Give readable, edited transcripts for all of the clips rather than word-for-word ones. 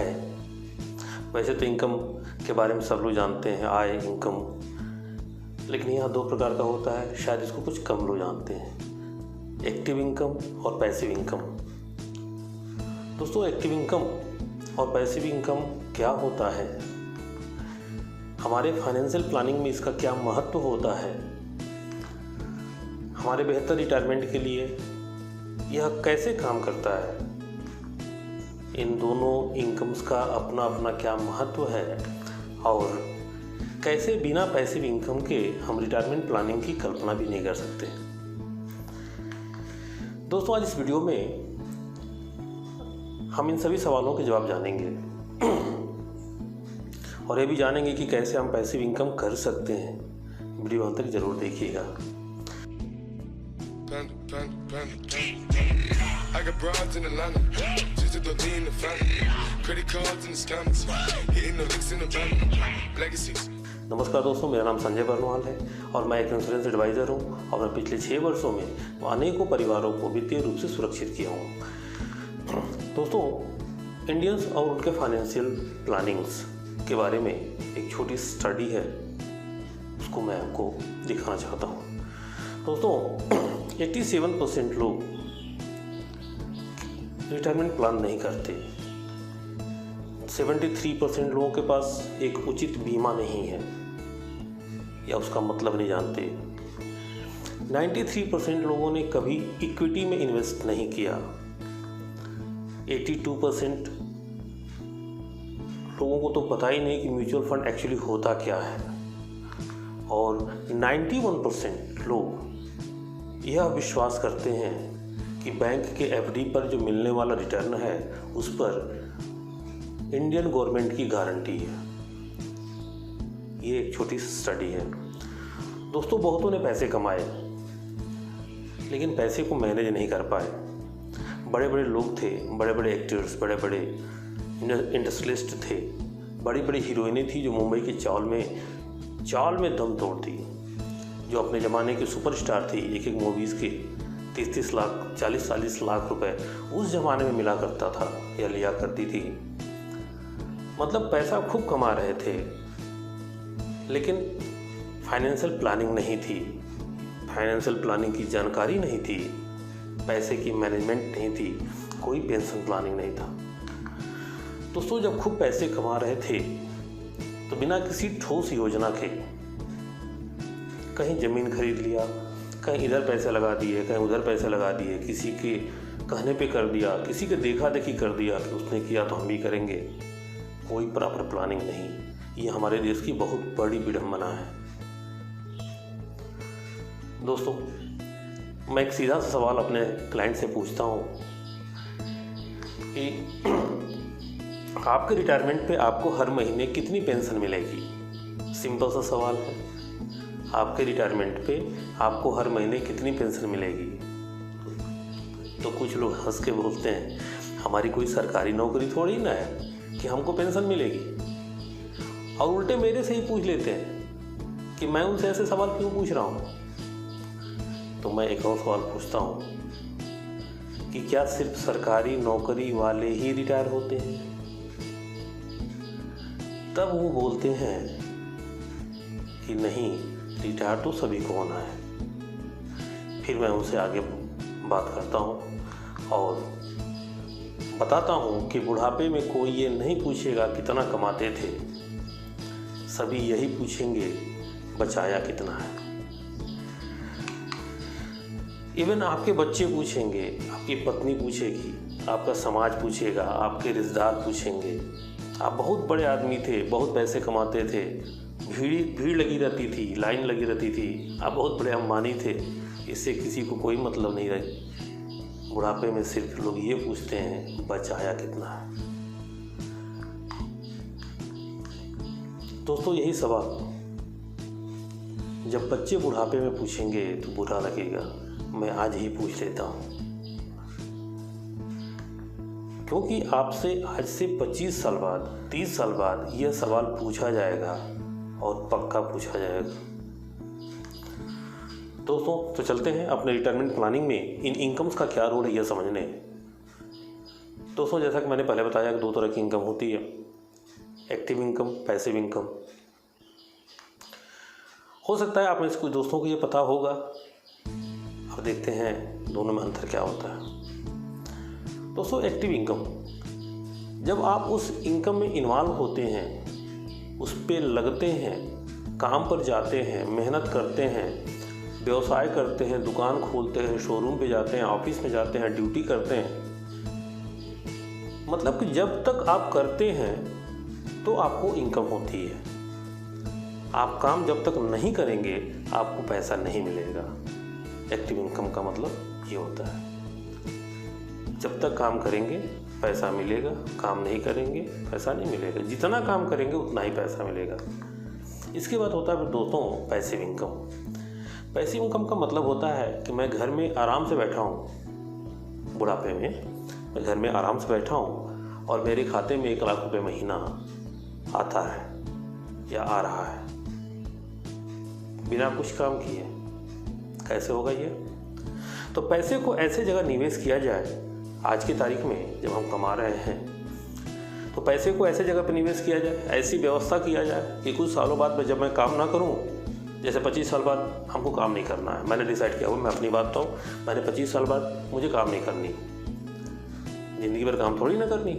है। वैसे तो इनकम के बारे में सब लोग जानते हैं, आय, इनकम, लेकिन यहाँ दो प्रकार का होता है, शायद इसको कुछ कम लोग जानते हैं, एक्टिव इनकम और पैसिव इनकम। दोस्तों, एक्टिव इनकम और पैसिव इनकम क्या होता है, हमारे फाइनेंशियल प्लानिंग में इसका क्या महत्व होता है, हमारे बेहतर रिटायरमेंट के लिए यह कैसे काम करता है, इन दोनों इनकम्स का अपना अपना क्या महत्व है और कैसे बिना पैसिव इनकम के हम रिटायरमेंट प्लानिंग की कल्पना भी नहीं कर सकते। दोस्तों, आज इस वीडियो में हम इन सभी सवालों के जवाब जानेंगे और ये भी जानेंगे कि कैसे हम पैसिव इनकम कर सकते हैं। वीडियो अंत तक जरूर देखिएगा। नमस्कार दोस्तों, मेरा नाम संजय बर्नवाल है और मैं एक इंश्योरेंस एडवाइज़र हूँ और मैं पिछले 6 वर्षों में अनेकों परिवारों को वित्तीय रूप से सुरक्षित किया हूँ। दोस्तों, इंडियंस और उनके फाइनेंशियल प्लानिंग्स के बारे में एक छोटी स्टडी है, उसको मैं आपको दिखाना चाहता हूँ। दोस्तों, 87% लोग रिटायरमेंट प्लान नहीं करते, 73% लोगों के पास एक उचित बीमा नहीं है या उसका मतलब नहीं जानते, 93% लोगों ने कभी इक्विटी में इन्वेस्ट नहीं किया, 82% लोगों को तो पता ही नहीं कि म्यूचुअल फंड एक्चुअली होता क्या है और 91% लोग यह विश्वास करते हैं कि बैंक के एफडी पर जो मिलने वाला रिटर्न है उस पर इंडियन गवर्नमेंट की गारंटी है। ये एक छोटी स्टडी है। दोस्तों, बहुतों ने पैसे कमाए लेकिन पैसे को मैनेज नहीं कर पाए। बड़े बड़े लोग थे, बड़े बड़े एक्टर्स, बड़े बड़े इंडस्ट्रियलिस्ट थे, बड़ी बड़ी हीरोइनें थी जो मुंबई की चाल में दम तोड़ दी, जो अपने ज़माने की सुपरस्टार थी। एक मूवीज़ के 30-30 लाख, 40-40 लाख रुपए उस ज़माने में मिला करता था या लिया करती थी। मतलब पैसा खूब कमा रहे थे लेकिन फाइनेंशियल प्लानिंग नहीं थी, फाइनेंशियल प्लानिंग की जानकारी नहीं थी, पैसे की मैनेजमेंट नहीं थी, कोई पेंशन प्लानिंग नहीं था। दोस्तों, जब खूब पैसे कमा रहे थे तो बिना किसी ठोस योजना के कहीं ज़मीन खरीद लिया, कहीं इधर पैसे लगा दिए, कहीं उधर पैसे लगा दिए, किसी के कहने पे कर दिया, किसी के देखा देखी कर दिया कि उसने किया तो हम भी करेंगे। कोई प्रॉपर प्लानिंग नहीं। ये हमारे देश की बहुत बड़ी विडंबना है। दोस्तों, मैं एक सीधा सा सवाल अपने क्लाइंट से पूछता हूँ कि आपके रिटायरमेंट पे आपको हर महीने कितनी पेंशन मिलेगी। सिंपल सा सवाल है, आपके रिटायरमेंट पे आपको हर महीने कितनी पेंशन मिलेगी। तो कुछ लोग हंस के बोलते हैं, हमारी कोई सरकारी नौकरी थोड़ी ना है कि हमको पेंशन मिलेगी। और उल्टे मेरे से ही पूछ लेते हैं कि मैं उनसे ऐसे सवाल क्यों पूछ रहा हूँ। तो मैं एक और सवाल पूछता हूँ कि क्या सिर्फ सरकारी नौकरी वाले ही रिटायर होते हैं। तब वो बोलते हैं कि नहीं, रिटायर तो सभी को होना है। फिर मैं उनसे आगे बात करता हूँ और बताता हूँ कि बुढ़ापे में कोई ये नहीं पूछेगा कितना कमाते थे, सभी यही पूछेंगे बचाया कितना है। इवन आपके बच्चे पूछेंगे, आपकी पत्नी पूछेगी, आपका समाज पूछेगा, आपके रिश्तेदार पूछेंगे, आप बहुत बड़े आदमी थे, बहुत पैसे कमाते थे, भीड़ लगी रहती थी, लाइन लगी रहती थी, आप बहुत बड़े अंबानी थे, इससे किसी को कोई मतलब नहीं रहे। बुढ़ापे में सिर्फ लोग ये पूछते हैं बचाया कितना है। दोस्तों, यही सवाल जब बच्चे बुढ़ापे में पूछेंगे तो बुरा लगेगा। मैं आज ही पूछ लेता हूँ, क्योंकि आपसे आज से 25 साल बाद, 30 साल बाद यह सवाल पूछा जाएगा और पक्का पूछा जाएगा। दोस्तों, तो चलते हैं अपने रिटायरमेंट प्लानिंग में इन इनकम्स का क्या रोल है यह समझने। दोस्तों, जैसा कि मैंने पहले बताया कि दो तरह की इनकम होती है, एक्टिव इनकम, पैसिव इनकम। हो सकता है आप में से कुछ दोस्तों को ये पता होगा। अब देखते हैं दोनों में अंतर क्या होता है। दोस्तों, एक्टिव इनकम, जब आप उस इनकम में इन्वॉल्व होते हैं, उस पे लगते हैं, काम पर जाते हैं, मेहनत करते हैं, व्यवसाय करते हैं, दुकान खोलते हैं, शोरूम पे जाते हैं, ऑफिस में जाते हैं, ड्यूटी करते हैं, मतलब कि जब तक आप करते हैं तो आपको इनकम होती है। आप काम जब तक नहीं करेंगे आपको पैसा नहीं मिलेगा। एक्टिव इनकम का मतलब ये होता है, जब तक काम करेंगे पैसा मिलेगा, काम नहीं करेंगे पैसा नहीं मिलेगा। जितना काम करेंगे उतना ही पैसा मिलेगा। इसके बाद होता है दोस्तों पैसिव इनकम। पैसिव इनकम का मतलब होता है कि मैं घर में आराम से बैठा हूँ, बुढ़ापे में मैं घर में आराम से बैठा हूँ और मेरे खाते में 1 लाख रुपये महीना आता है या आ रहा है बिना कुछ काम किए। कैसे होगा ये? तो पैसे को ऐसे जगह निवेश किया जाए, आज की तारीख में जब हम कमा रहे हैं तो पैसे को ऐसे जगह पर निवेश किया जाए, ऐसी व्यवस्था किया जाए कि कुछ सालों बाद में जब मैं काम ना करूं, जैसे 25 साल बाद हमको काम नहीं करना है, मैंने डिसाइड किया हुआ, मैं अपनी बात बताऊँ, मैंने 25 साल बाद मुझे काम नहीं करनी, ज़िंदगी भर काम थोड़ी ना करनी।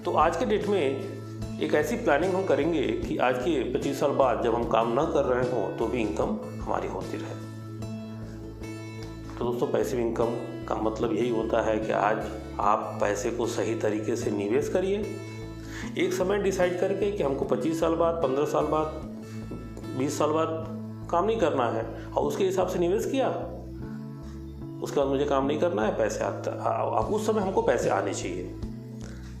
तो आज के डेट में एक ऐसी प्लानिंग हम करेंगे कि आज के 25 साल बाद जब हम काम ना कर रहे हों तो भी इनकम हमारी होती रहे। तो दोस्तों, पैसिव इनकम का मतलब यही होता है कि आज आप पैसे को सही तरीके से निवेश करिए, एक समय डिसाइड करके कि हमको 25 साल बाद, 15 साल बाद, 20 साल बाद काम नहीं करना है और उसके हिसाब से निवेश किया। उसके बाद मुझे काम नहीं करना है, पैसे अब उस समय हमको पैसे आने चाहिए,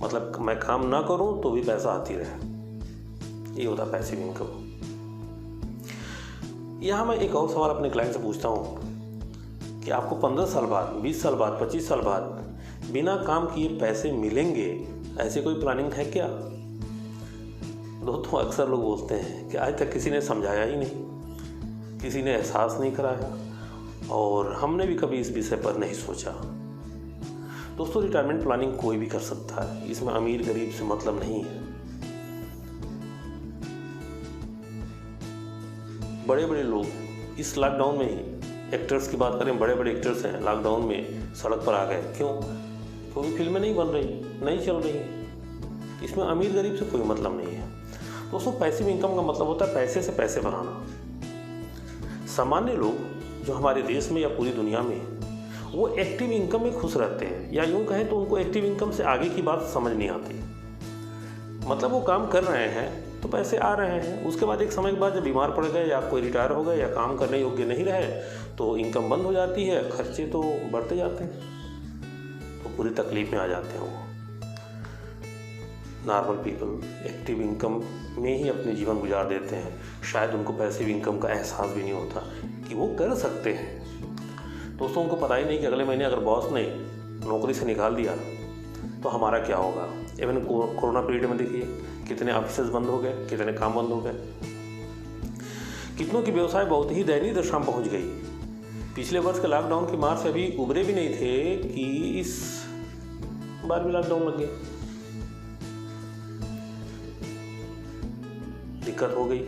मतलब मैं काम ना करूं तो भी पैसा आती रहे। ये होता है पैसिव इनकम। यहाँ मैं एक और सवाल अपने क्लाइंट से पूछता हूँ कि आपको 15 साल बाद, 20 साल बाद, 25 साल बाद बिना काम किए पैसे मिलेंगे, ऐसे कोई प्लानिंग है क्या? दोस्तों, अक्सर लोग बोलते हैं कि आज तक किसी ने समझाया ही नहीं, किसी ने एहसास नहीं कराया और हमने भी कभी इस विषय पर नहीं सोचा। दोस्तों, रिटायरमेंट प्लानिंग कोई भी कर सकता है, इसमें अमीर गरीब से मतलब नहीं है। बड़े बड़े लोग इस लॉकडाउन में ही, एक्टर्स की बात करें, बड़े बड़े एक्टर्स हैं, लॉकडाउन में सड़क पर आ गए। क्यों? क्योंकि फिल्में नहीं बन रही, नहीं चल रही। इसमें अमीर गरीब से कोई मतलब नहीं है। दोस्तों, पैसिव इनकम का मतलब होता है पैसे से पैसे बनाना। सामान्य लोग जो हमारे देश में या पूरी दुनिया में, वो एक्टिव इनकम में खुश रहते हैं, या यूँ कहें तो उनको एक्टिव इनकम से आगे की बात समझ नहीं आती। मतलब वो काम कर रहे हैं तो पैसे आ रहे हैं, उसके बाद एक समय के बाद जब बीमार पड़ गए या कोई रिटायर हो गए या काम करने योग्य नहीं रहे तो इनकम बंद हो जाती है, खर्चे तो बढ़ते जाते हैं, तो पूरी तकलीफ में आ जाते हैं वो। नॉर्मल पीपल एक्टिव इनकम में ही अपने जीवन गुजार देते हैं, शायद उनको पैसिव इनकम का एहसास भी नहीं होता कि वो कर सकते हैं। दोस्तों, उनको पता ही नहीं कि अगले महीने अगर बॉस ने नौकरी से निकाल दिया तो हमारा क्या होगा। इवन कोरोना पीरियड में देखिए कितने ऑफिसेज बंद हो गए, कितने काम बंद हो गए, कितनों की व्यवसाय बहुत ही दयनीय दशा में पहुंच गई। पिछले वर्ष के लॉकडाउन की मार से अभी उभरे भी नहीं थे कि इस बार भी लॉकडाउन लग गया, दिक्कत हो गई,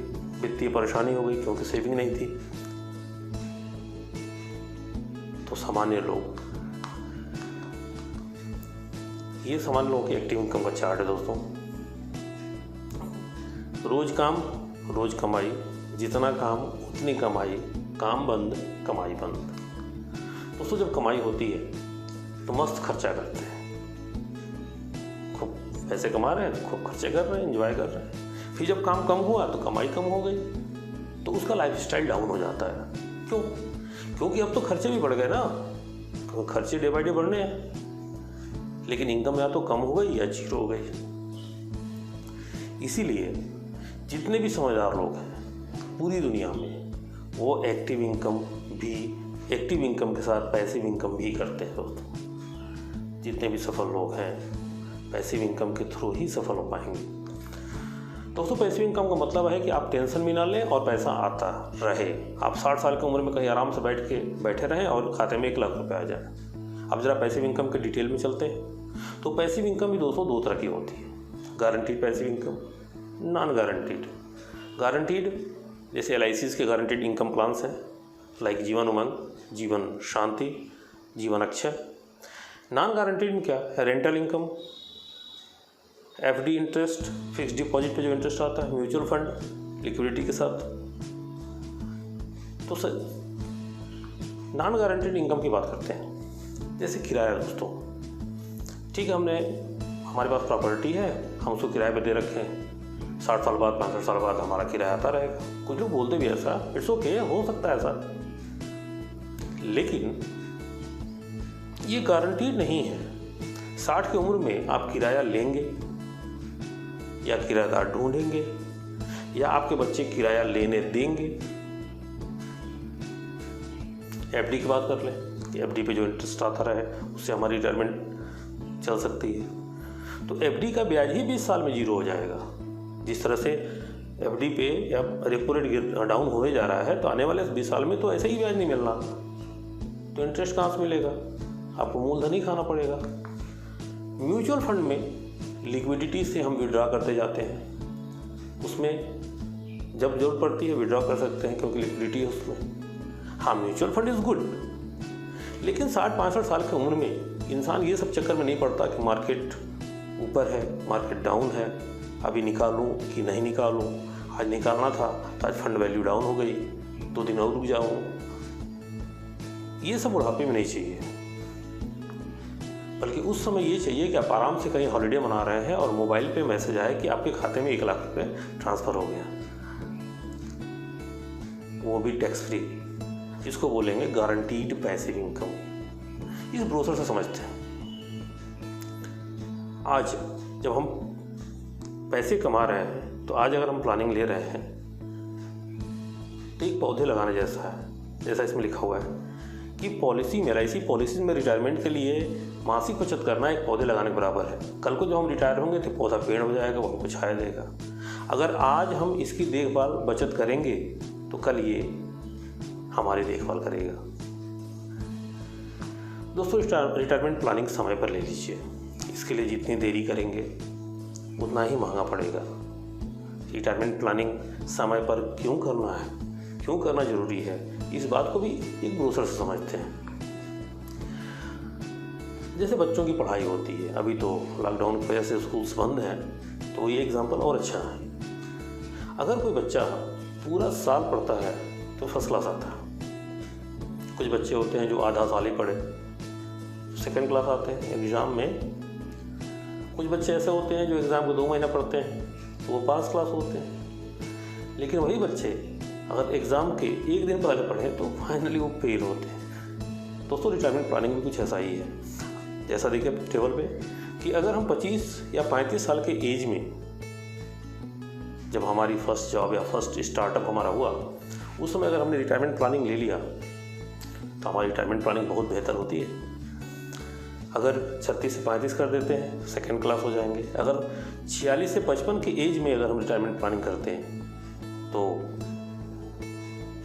वित्तीय परेशानी हो गई क्योंकि सेविंग नहीं थी। तो सामान्य लोग, ये सामान्य लोगों की एक्टिव इनकम का चार्ट है दोस्तों। रोज काम रोज कमाई, जितना काम उतनी कमाई, काम बंद कमाई बंद। दोस्तों, जब कमाई होती है तो मस्त खर्चा करते हैं, खूब पैसे कमा रहे हैं, खूब खर्चे कर रहे हैं, एंजॉय कर रहे हैं। फिर जब काम कम हुआ तो कमाई कम हो गई तो उसका लाइफस्टाइल डाउन हो जाता है। क्यों? क्योंकि अब तो खर्चे भी बढ़ गए ना, तो खर्चे डे बाई डे बढ़ने हैं, लेकिन इनकम या तो कम हो गई या जीरो हो गई। इसीलिए जितने भी समझदार लोग हैं पूरी दुनिया में, वो एक्टिव इनकम के साथ पैसिव इनकम भी करते हैं दोस्तों। जितने भी सफल लोग हैं पैसिव इनकम के थ्रू ही सफल हो पाएंगे। दोस्तों, पैसिव इनकम का मतलब है कि आप टेंशन भी ना लें और पैसा आता रहे। आप 60 साल की उम्र में कहीं आराम से बैठे रहें और खाते में 1 लाख रुपए आ जाए। अब जरा पैसिव इनकम के डिटेल में चलते हैं। तो पैसिव इनकम भी दोस्तों दो तरह की होती है, guaranteed passive income, non guaranteed. Guaranteed जैसे LICs के गारंटीड इनकम प्लान्स हैं, लाइक जीवन उमंग, जीवन शांति, जीवन अक्षय। नॉन गारंटीड में क्या है, rental income, FD interest, fix deposit पे जो इंटरेस्ट आता है, म्यूचुअल फंड लिक्विडिटी के साथ। तो सर नॉन गारंटीड इनकम की बात करते हैं, जैसे किराया दोस्तों। ठीक है, हमारे पास प्रॉपर्टी है, हम उसको किराए पे दे रखे हैं, 60 साल बाद 65 साल बाद हमारा किराया आता रहेगा। कुछ लोग बोलते भी ऐसा, इट्स ओके, हो सकता है ऐसा, लेकिन ये गारंटीड नहीं है। 60 की उम्र में आप किराया लेंगे या किराएदार ढूंढेंगे या आपके बच्चे किराया लेने देंगे। FD की बात कर लें कि FD पे जो इंटरेस्ट आता रहे उससे हमारी रिटायरमेंट चल सकती है। तो FD का ब्याज ही 20 साल में जीरो हो जाएगा। जिस तरह से FD पे या रेपो रेट डाउन होने जा रहा है, तो आने वाले 20 साल में तो ऐसे ही ब्याज नहीं मिलना, तो इंटरेस्ट कहाँ से मिलेगा, आपको मूलधन ही खाना पड़ेगा। म्यूचुअल फंड में लिक्विडिटी से हम विड्रॉ करते जाते हैं, उसमें जब जरूरत पड़ती है विड्रॉ कर सकते हैं क्योंकि लिक्विडिटी है उसमें। हाँ, म्यूचुअल फंड इज़ गुड, लेकिन 60-65 साल की उम्र में इंसान ये सब चक्कर में नहीं पड़ता कि मार्केट ऊपर है, मार्केट डाउन है, अभी निकालूं कि नहीं निकालूं, आज निकालना था तो आज फंड वैल्यू डाउन हो गई, 2 दिन और रुक जाऊँ। ये सब बुढ़ापे में नहीं चाहिए, बल्कि उस समय ये चाहिए कि आप आराम से कहीं हॉलिडे मना रहे हैं और मोबाइल पे मैसेज आए कि आपके खाते में 1 लाख रुपए ट्रांसफ़र हो गया, वो भी टैक्स फ्री। इसको बोलेंगे गारंटीड पैसिव इनकम। इस ब्रोशर से समझते हैं। आज जब हम पैसे कमा रहे हैं, तो आज अगर हम प्लानिंग ले रहे हैं तो एक पौधे लगाने जैसा है, जैसा इसमें लिखा हुआ है कि पॉलिसी में, LIC पॉलिसी में रिटायरमेंट के लिए मासिक बचत करना एक पौधे लगाने के बराबर है। कल को जब हम रिटायर होंगे तो पौधा पेड़ हो जाएगा, वो हमको छाया देगा। अगर आज हम इसकी देखभाल बचत करेंगे तो कल ये हमारी देखभाल करेगा। दोस्तों, रिटायरमेंट प्लानिंग समय पर ले लीजिए। इसके लिए जितनी देरी करेंगे उतना ही महंगा पड़ेगा। रिटायरमेंट प्लानिंग समय पर क्यों करना है, क्यों करना जरूरी है, इस बात को भी एक ब्रोशर से समझते हैं। जैसे बच्चों की पढ़ाई होती है, अभी तो लॉकडाउन की वजह से स्कूल्स बंद हैं, तो ये एग्जाम्पल और अच्छा है। अगर कोई बच्चा पूरा साल पढ़ता है तो फर्स्ट क्लास आता है। कुछ बच्चे होते हैं जो आधा साल ही पढ़े, सेकंड क्लास आते हैं एग्ज़ाम में। कुछ बच्चे ऐसे होते हैं जो एग्ज़ाम को 2 महीना पढ़ते हैं, तो वो पास क्लास होते हैं। लेकिन वही बच्चे अगर एग्ज़ाम के 1 दिन पहले पढ़ें तो फाइनली वो फेल होते हैं। दोस्तों, रिटायरमेंट प्लानिंग भी कुछ ऐसा ही है। जैसा देखिए टेबल पे कि अगर हम 25 या 35 साल के एज में, जब हमारी फर्स्ट जॉब या फर्स्ट स्टार्टअप हमारा हुआ, उस समय अगर हमने रिटायरमेंट प्लानिंग ले लिया तो हमारी रिटायरमेंट प्लानिंग बहुत बेहतर होती है। अगर 36 से 35 कर देते हैं, सेकंड क्लास हो जाएंगे। अगर 46 से 55 के एज में अगर हम रिटायरमेंट प्लानिंग करते हैं तो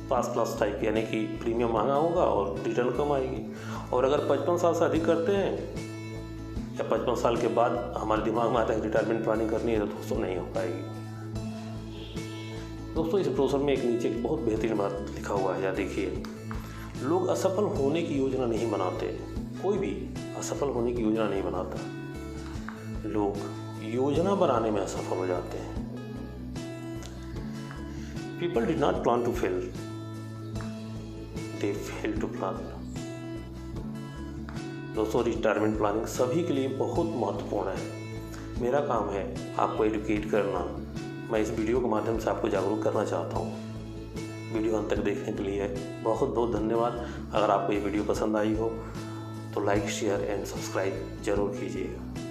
फर्स्ट क्लास टाइप, यानी कि प्रीमियम महंगा होगा और रिटर्न कम आएगी। और अगर 55 साल से अधिक करते हैं या 55 साल के बाद हमारे दिमाग में आता है कि रिटायरमेंट प्लानिंग करनी है, तो दोस्तों नहीं हो पाएगी। दोस्तों, इस ब्रोशर में एक नीचे बहुत बेहतरीन बात लिखा हुआ है, या देखिए, लोग असफल होने की योजना नहीं बनाते। कोई भी असफल होने की योजना नहीं बनाता, लोग योजना बनाने में असफल हो जाते हैं। People did not plan to fail, they failed to plan। दोस्तों, रिटायरमेंट प्लानिंग सभी के लिए बहुत महत्वपूर्ण है। मेरा काम है आपको एजुकेट करना। मैं इस वीडियो के माध्यम से आपको जागरूक करना चाहता हूँ। वीडियो अंत तक देखने के लिए बहुत बहुत धन्यवाद। अगर आपको ये वीडियो पसंद आई हो तो लाइक, शेयर एंड सब्सक्राइब जरूर कीजिएगा।